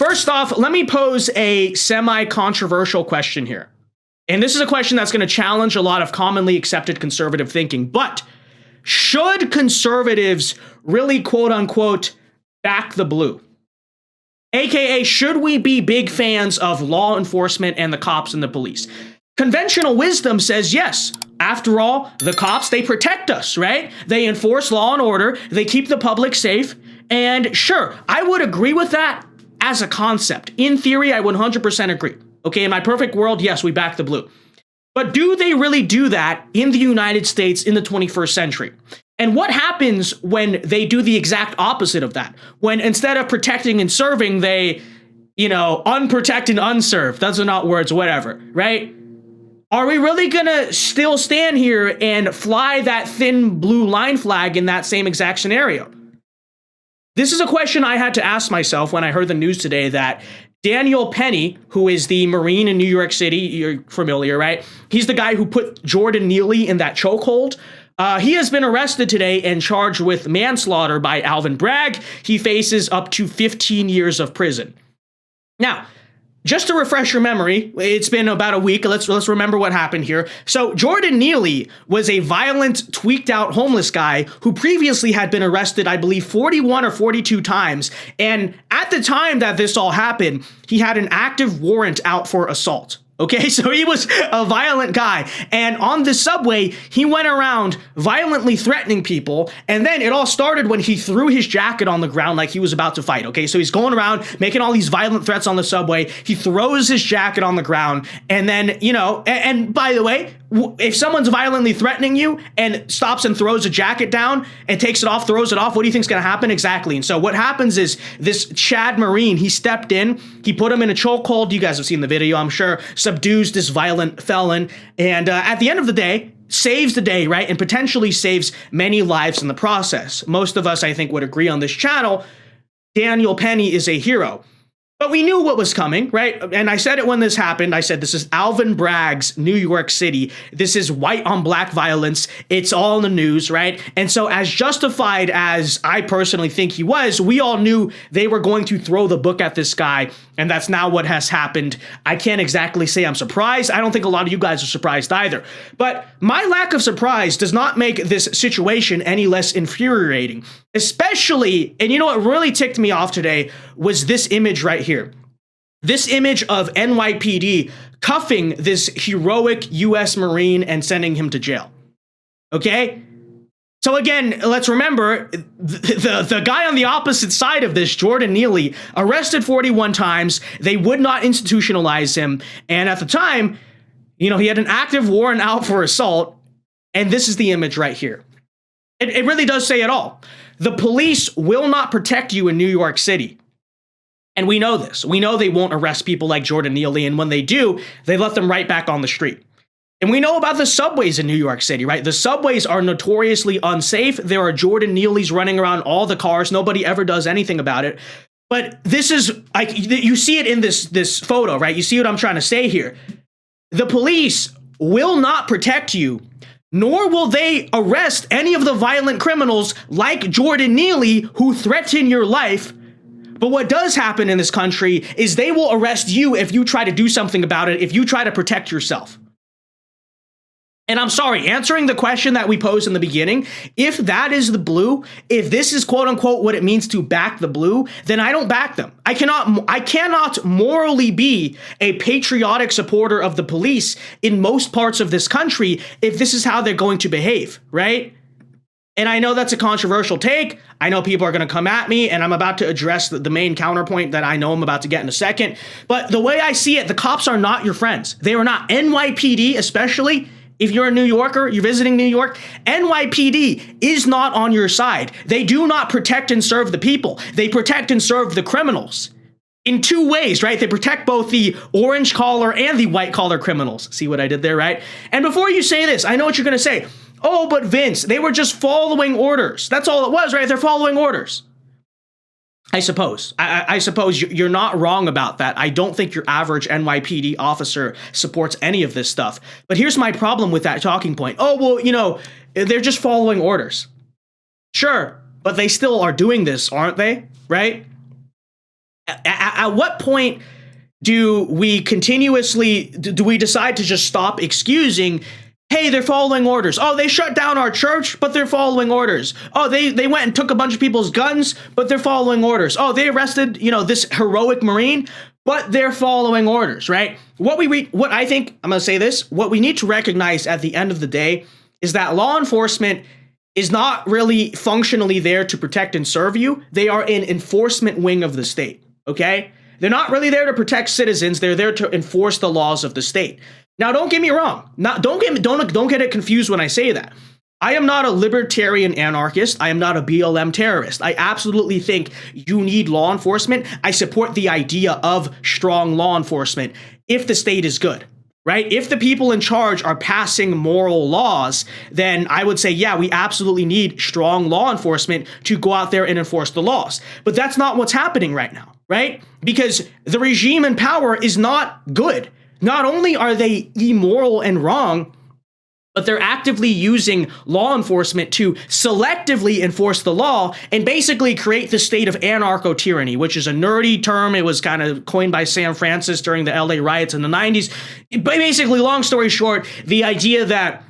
first off, let me pose a semi-controversial question here. And this is a question that's going to challenge a lot of commonly accepted conservative thinking. But should conservatives really, quote unquote, back the blue? AKA, should we be big fans of law enforcement and the cops and the police? Conventional wisdom says yes. After all, the cops, they protect us, right? They enforce law and order. They keep the public safe. And sure, I would agree with that as a concept. In theory, I would 100% agree. Okay, in my perfect world, yes, we back the blue. But do they really do that in the United States in the 21st century? And what happens when they do the exact opposite of that? When instead of protecting and serving, they, unprotect and unserve. Those are not words, whatever, right? Are we really gonna still stand here and fly that thin blue line flag in that same exact scenario? This is a question I had to ask myself when I heard the news today that Daniel Penny, who is the Marine in New York City, you're familiar, right? He's the guy who put Jordan Neely in that chokehold. He has been arrested today and charged with manslaughter by Alvin Bragg. He faces up to 15 years of prison. Now, just to refresh your memory, it's been about a week. Let's remember what happened here. So Jordan Neely was a violent, tweaked out homeless guy who previously had been arrested, I believe, 41 or 42 times. And at the time that this all happened, he had an active warrant out for assault. Okay, so he was a violent guy. And on the subway, he went around violently threatening people. And then it all started when he threw his jacket on the ground like he was about to fight. Okay, so he's going around making all these violent threats on the subway. He throws his jacket on the ground. And then, and by the way, if someone's violently threatening you and stops and throws a jacket down and takes it off, throws it off, what do you think's going to happen? Exactly. And so what happens is this Chad Marine, he stepped in, he put him in a chokehold. You guys have seen the video, I'm sure. Subdues this violent felon. And at the end of the day, saves the day, right? And potentially saves many lives in the process. Most of us, I think, would agree on this channel. Daniel Penny is a hero. But we knew what was coming, right? And I said it when this happened. I said, this is Alvin Bragg's New York City. This is white on black violence. It's all in the news, right? And so as justified as I personally think he was, we all knew they were going to throw the book at this guy. And that's now what has happened. I can't exactly say I'm surprised. I don't think a lot of you guys are surprised either. But my lack of surprise does not make this situation any less infuriating. Especially, and you know what really ticked me off today was this image right here. This image of NYPD cuffing this heroic U.S. Marine and sending him to jail. Okay? So again, let's remember, the guy on the opposite side of this, Jordan Neely, arrested 41 times. They would not institutionalize him. And at the time, he had an active warrant out for assault. And this is the image right here. It really does say it all. The police will not protect you in New York City. And we know this. We know they won't arrest people like Jordan Neely. And when they do, they let them right back on the street. And we know about the subways in New York City, right? The subways are notoriously unsafe. There are Jordan Neelys running around all the cars. Nobody ever does anything about it. But this is, like, you see it in this photo, right? You see what I'm trying to say here. The police will not protect you, nor will they arrest any of the violent criminals like Jordan Neely who threaten your life. But what does happen in this country is they will arrest you if you try to do something about it, if you try to protect yourself. And I'm sorry, answering the question that we posed in the beginning, if that is the blue, if this is quote unquote what it means to back the blue, then I don't back them. I cannot morally be a patriotic supporter of the police in most parts of this country if this is how they're going to behave, right? And I know that's a controversial take. I know people are going to come at me, and I'm about to address the main counterpoint that I know I'm about to get in a second. But the way I see it, the cops are not your friends. They are not. NYPD, especially, if you're a New Yorker, you're visiting New York, NYPD is not on your side. They do not protect and serve the people. They protect and serve the criminals in two ways, right? They protect both the orange collar and the white collar criminals. See what I did there, right? And before you say this, I know what you're going to say. Oh, but Vince, they were just following orders. That's all it was, right? They're following orders. I suppose. I suppose you're not wrong about that. I don't think your average NYPD officer supports any of this stuff. But here's my problem with that talking point. Oh, well, they're just following orders. Sure, but they still are doing this, aren't they? Right? At what point do we decide to just stop excusing, hey, they're following orders. Oh, they shut down our church, but they're following orders. Oh, they went and took a bunch of people's guns, but they're following orders. Oh, they arrested, this heroic Marine, but they're following orders, right? What I think, I'm going to say this, what we need to recognize at the end of the day is that law enforcement is not really functionally there to protect and serve you. They are an enforcement wing of the state, okay? They're not really there to protect citizens. They're there to enforce the laws of the state. Now, don't get me wrong. Don't get it confused when I say that. I am not a libertarian anarchist. I am not a BLM terrorist. I absolutely think you need law enforcement. I support the idea of strong law enforcement if the state is good, right? If the people in charge are passing moral laws, then I would say, yeah, we absolutely need strong law enforcement to go out there and enforce the laws. But that's not what's happening right now, right? Because the regime in power is not good. Not only are they immoral and wrong, but they're actively using law enforcement to selectively enforce the law and basically create the state of anarcho-tyranny, which is a nerdy term. It was kind of coined by Sam Francis during the LA riots in the 90s. But basically, long story short, the idea that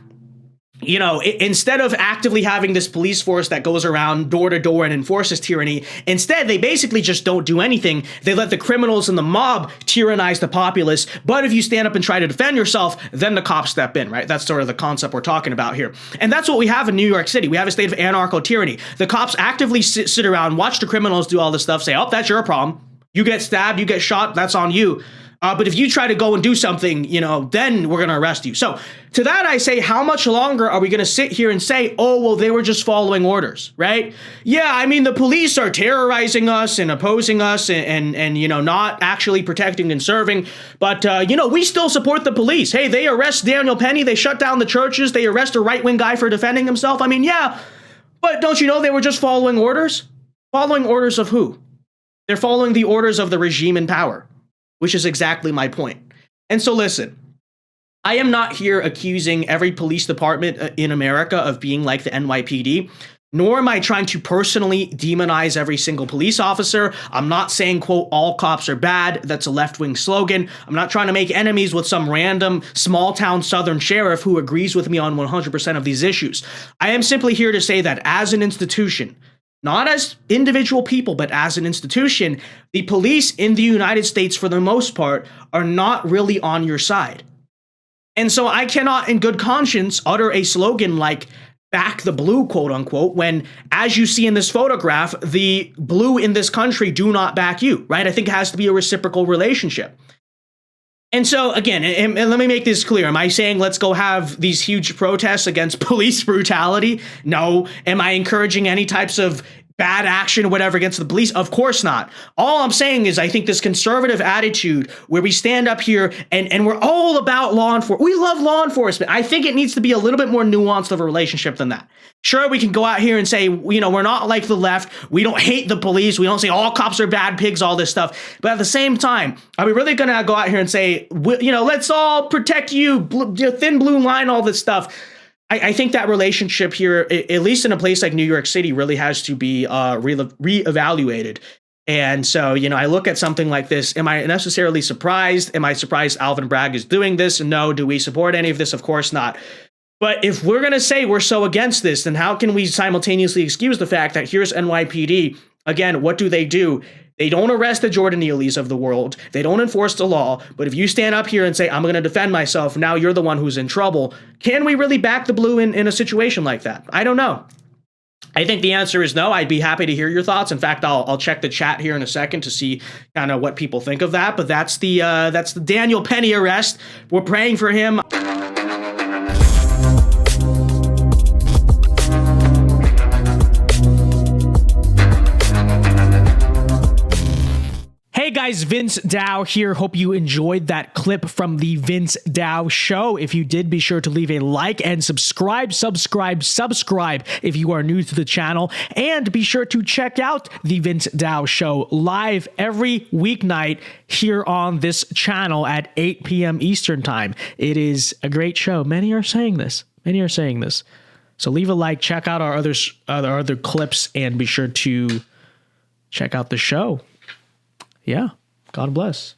instead of actively having this police force that goes around door to door and enforces tyranny, instead, they basically just don't do anything. They let the criminals and the mob tyrannize the populace. But if you stand up and try to defend yourself, then the cops step in, right? That's sort of the concept we're talking about here. And that's what we have in New York City. We have a state of anarcho-tyranny. The cops actively sit around, watch the criminals do all this stuff, say, oh, that's your problem. You get stabbed, you get shot, that's on you. But if you try to go and do something, then we're going to arrest you. So to that, I say, how much longer are we going to sit here and say, oh, well, they were just following orders, right? Yeah, I mean, the police are terrorizing us and opposing us and not actually protecting and serving. But, we still support the police. Hey, they arrest Daniel Penny. They shut down the churches. They arrest a right-wing guy for defending himself. I mean, yeah, but don't you know they were just following orders? Following orders of who? They're following the orders of the regime in power, which is exactly my point. And so listen, I am not here accusing every police department in America of being like the NYPD, nor am I trying to personally demonize every single police officer. I'm not saying, quote, all cops are bad. That's a left-wing slogan. I'm not trying to make enemies with some random small-town southern sheriff who agrees with me on 100% of these issues. I am simply here to say that as an institution, not as individual people, but as an institution, the police in the United States, for the most part, are not really on your side. And so I cannot, in good conscience, utter a slogan like back the blue, quote unquote, when, as you see in this photograph, the blue in this country do not back you, right? I think it has to be a reciprocal relationship. And so, again, and let me make this clear. Am I saying let's go have these huge protests against police brutality? No. Am I encouraging any types of bad action or whatever against the police? Of course not. All I'm saying is I think this conservative attitude where we stand up here and we're all about law enforcement. We love law enforcement. I think it needs to be a little bit more nuanced of a relationship than that. Sure, we can go out here and say, we're not like the left. We don't hate the police. We don't say all cops are bad pigs, all this stuff. But at the same time, are we really going to go out here and say, let's all protect you, thin blue line, all this stuff? I think that relationship here, at least in a place like New York City, really has to be reevaluated. And so, I look at something like this. Am I necessarily surprised? Am I surprised Alvin Bragg is doing this? No. Do we support any of this? Of course not. But if we're going to say we're so against this, then how can we simultaneously excuse the fact that here's NYPD? Again, what do? They don't arrest the Jordan Neelys of the world. They don't enforce the law. But if you stand up here and say, I'm going to defend myself, now you're the one who's in trouble. Can we really back the blue in a situation like that? I don't know. I think the answer is no. I'd be happy to hear your thoughts. In fact, I'll check the chat here in a second to see kind of what people think of that. But that's the Daniel Penny arrest. We're praying for him. Hey guys, Vince Dao here. Hope you enjoyed that clip from the Vince Dao Show. If you did, be sure to leave a like and subscribe if you are new to the channel. And be sure to check out the Vince Dao Show live every weeknight here on this channel at 8 p.m. Eastern Time. It is a great show. Many are saying this. So leave a like, check out our other clips, and be sure to check out the show. Yeah. God bless.